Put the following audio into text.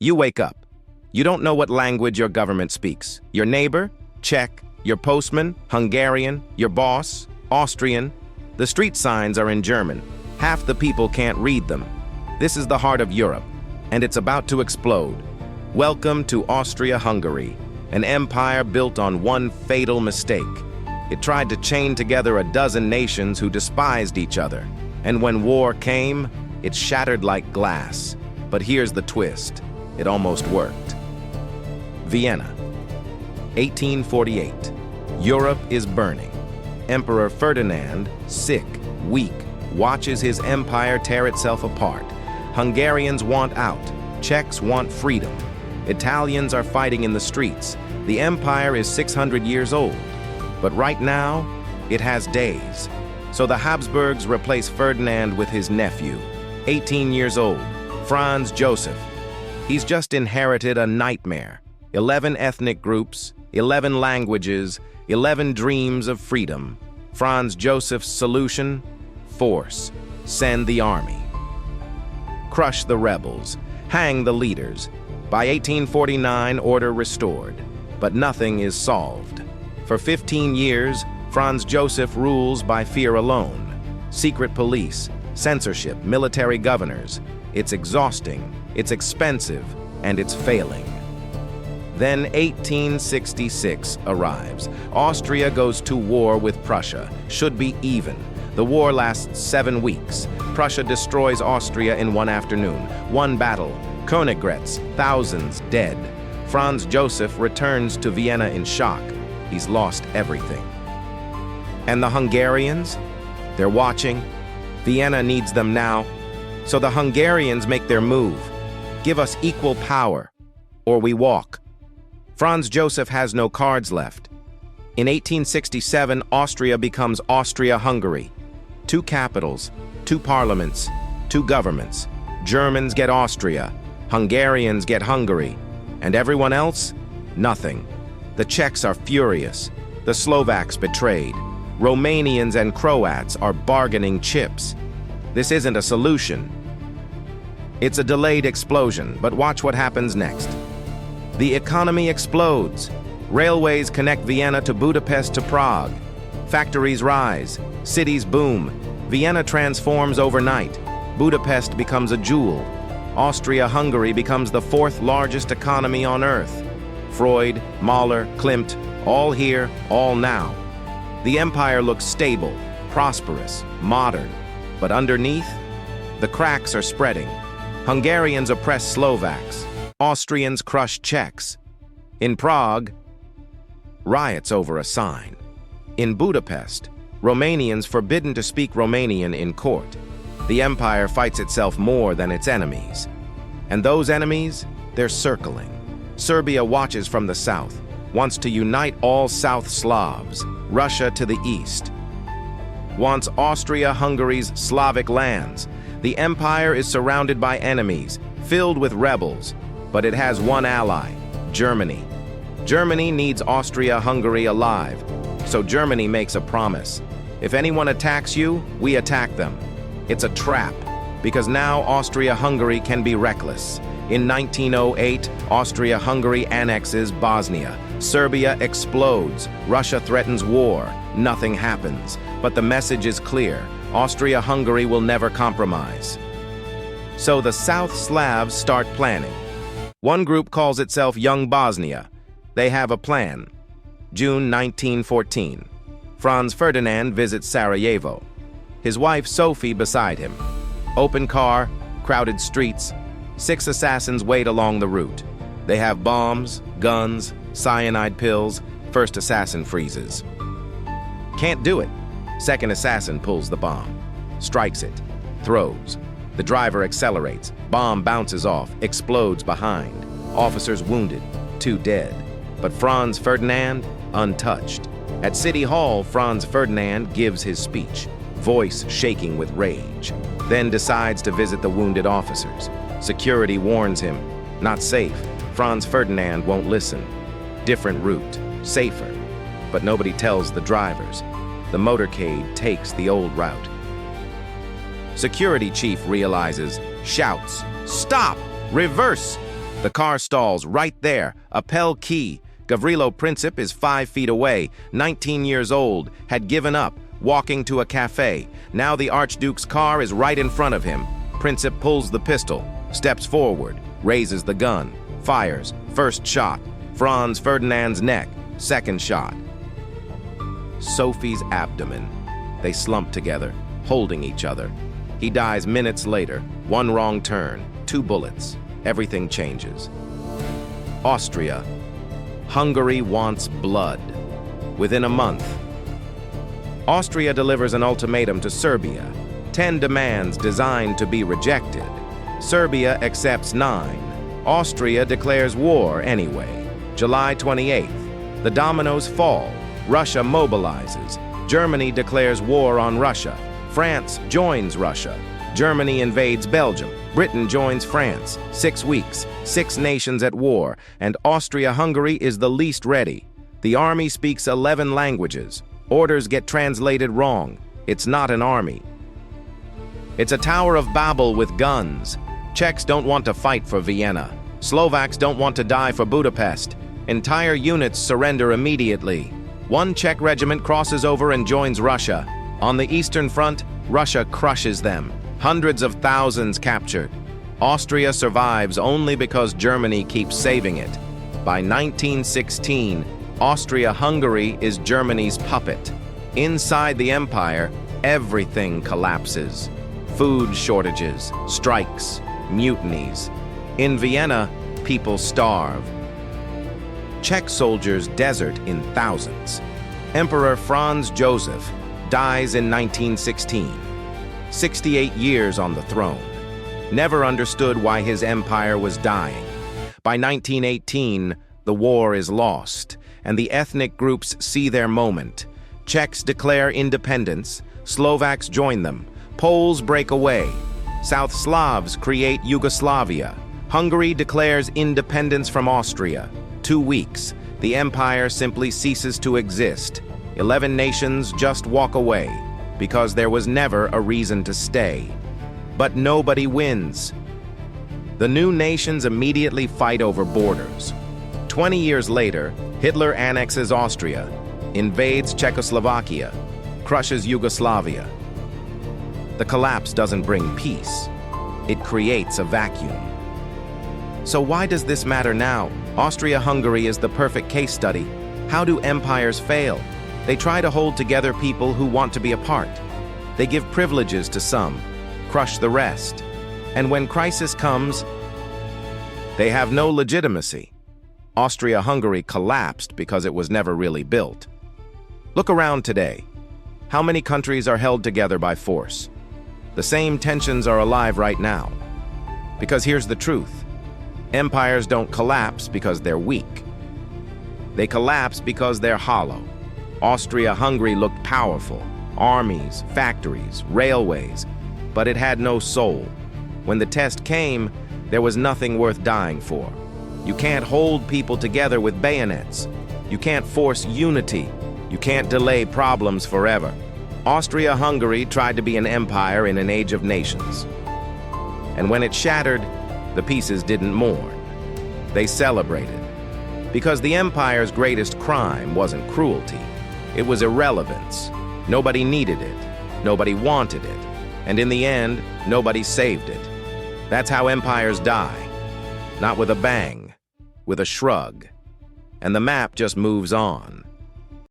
You wake up. You don't know what language your government speaks. Your neighbor? Czech. Your postman? Hungarian. Your boss? Austrian. The street signs are in German. Half the people can't read them. This is the heart of Europe, and it's about to explode. Welcome to Austria-Hungary, an empire built on one fatal mistake. It tried to chain together a dozen nations who despised each other, and when war came, it shattered like glass. But here's the twist. It almost worked. Vienna, 1848. Europe is burning. Emperor Ferdinand, sick, weak, watches his empire tear itself apart. Hungarians want out. Czechs want freedom. Italians are fighting in the streets. The empire is 600 years old. But right now, it has days. So the Habsburgs replace Ferdinand with his nephew, 18 years old, Franz Joseph. He's just inherited a nightmare. 11 ethnic groups, 11 languages, 11 dreams of freedom. Franz Joseph's solution? Force. Send the army. Crush the rebels. Hang the leaders. By 1849, order restored. But nothing is solved. For 15 years, Franz Joseph rules by fear alone. Secret police, censorship, military governors. It's exhausting, it's expensive, and it's failing. Then 1866 arrives. Austria goes to war with Prussia. Should be even. The war lasts 7 weeks. Prussia destroys Austria in one afternoon. One battle. Königgrätz, thousands dead. Franz Joseph returns to Vienna in shock. He's lost everything. And the Hungarians? They're watching. Vienna needs them now. So the Hungarians make their move. Give us equal power, or we walk. Franz Joseph has no cards left. In 1867, Austria becomes Austria-Hungary. 2 capitals, 2 parliaments, 2 governments. Germans get Austria, Hungarians get Hungary, and everyone else? Nothing. The Czechs are furious. The Slovaks betrayed. Romanians and Croats are bargaining chips. This isn't a solution. It's a delayed explosion, but watch what happens next. The economy explodes. Railways connect Vienna to Budapest to Prague. Factories rise. Cities boom. Vienna transforms overnight. Budapest becomes a jewel. Austria-Hungary becomes the 4th largest economy on earth. Freud, Mahler, Klimt, all here, all now. The empire looks stable, prosperous, modern. But underneath, the cracks are spreading. Hungarians oppress Slovaks. Austrians crush Czechs. In Prague, riots over a sign. In Budapest, Romanians forbidden to speak Romanian in court. The empire fights itself more than its enemies. And those enemies, they're circling. Serbia watches from the south, wants to unite all South Slavs. Russia to the east wants Austria-Hungary's Slavic lands. The empire is surrounded by enemies, filled with rebels, but it has one ally, Germany. Germany needs Austria-Hungary alive, so Germany makes a promise. If anyone attacks you, we attack them. It's a trap, because now Austria-Hungary can be reckless. In 1908, Austria-Hungary annexes Bosnia. Serbia explodes. Russia threatens war. Nothing happens. But the message is clear. Austria-Hungary will never compromise. So the South Slavs start planning. One group calls itself Young Bosnia. They have a plan. June 1914. Franz Ferdinand visits Sarajevo. His wife Sophie beside him. Open car, crowded streets. 6 assassins wait along the route. They have bombs, guns, cyanide pills. First assassin freezes. Can't do it. Second assassin pulls the bomb. Strikes it. Throws. The driver accelerates. Bomb bounces off. Explodes behind. Officers wounded. 2 dead. But Franz Ferdinand, untouched. At City Hall, Franz Ferdinand gives his speech, voice shaking with rage. Then decides to visit the wounded officers. Security warns him. Not safe. Franz Ferdinand won't listen. Different route. Safer. But nobody tells the drivers. The motorcade takes the old route. Security chief realizes, shouts, "Stop! Reverse!" The car stalls right there. Appel key. Gavrilo Princip is 5 feet away, 19 years old, had given up, walking to a cafe. Now the Archduke's car is right in front of him. Princip pulls the pistol, steps forward, raises the gun, fires. First shot. Franz Ferdinand's neck. Second shot. Sophie's abdomen. They slump together, holding each other. He dies minutes later. One wrong turn, 2 bullets. Everything changes. Austria. Hungary wants blood. Within a month, Austria delivers an ultimatum to Serbia. 10 demands designed to be rejected. Serbia accepts 9. Austria declares war anyway. July 28th. The dominoes fall. Russia mobilizes. Germany declares war on Russia. France joins Russia. Germany invades Belgium. Britain joins France. 6 weeks, 6 nations at war, and Austria-Hungary is the least ready. The army speaks 11 languages. Orders get translated wrong. It's not an army. It's a Tower of Babel with guns. Czechs don't want to fight for Vienna. Slovaks don't want to die for Budapest. Entire units surrender immediately. One Czech regiment crosses over and joins Russia. On the Eastern Front, Russia crushes them. Hundreds of thousands captured. Austria survives only because Germany keeps saving it. By 1916, Austria-Hungary is Germany's puppet. Inside the empire, everything collapses. Food shortages, strikes, mutinies. In Vienna, people starve. Czech soldiers desert in thousands. Emperor Franz Joseph dies in 1916. 68 years on the throne. Never understood why his empire was dying. By 1918, the war is lost, and the ethnic groups see their moment. Czechs declare independence, Slovaks join them, Poles break away, South Slavs create Yugoslavia, Hungary declares independence from Austria. 2 weeks, the empire simply ceases to exist. 11 nations just walk away, because there was never a reason to stay. But nobody wins. The new nations immediately fight over borders. 20 years later, Hitler annexes Austria, invades Czechoslovakia, crushes Yugoslavia. The collapse doesn't bring peace. It creates a vacuum. So why does this matter now? Austria-Hungary is the perfect case study. How do empires fail? They try to hold together people who want to be apart. They give privileges to some, crush the rest. And when crisis comes, they have no legitimacy. Austria-Hungary collapsed because it was never really built. Look around today. How many countries are held together by force? The same tensions are alive right now. Because here's the truth. Empires don't collapse because they're weak. They collapse because they're hollow. Austria-Hungary looked powerful. Armies, factories, railways. But it had no soul. When the test came, there was nothing worth dying for. You can't hold people together with bayonets. You can't force unity. You can't delay problems forever. Austria-Hungary tried to be an empire in an age of nations. And when it shattered, the pieces didn't mourn. They celebrated. Because the empire's greatest crime wasn't cruelty. It was irrelevance. Nobody needed it. Nobody wanted it. And in the end, nobody saved it. That's how empires die. Not with a bang, with a shrug. And the map just moves on.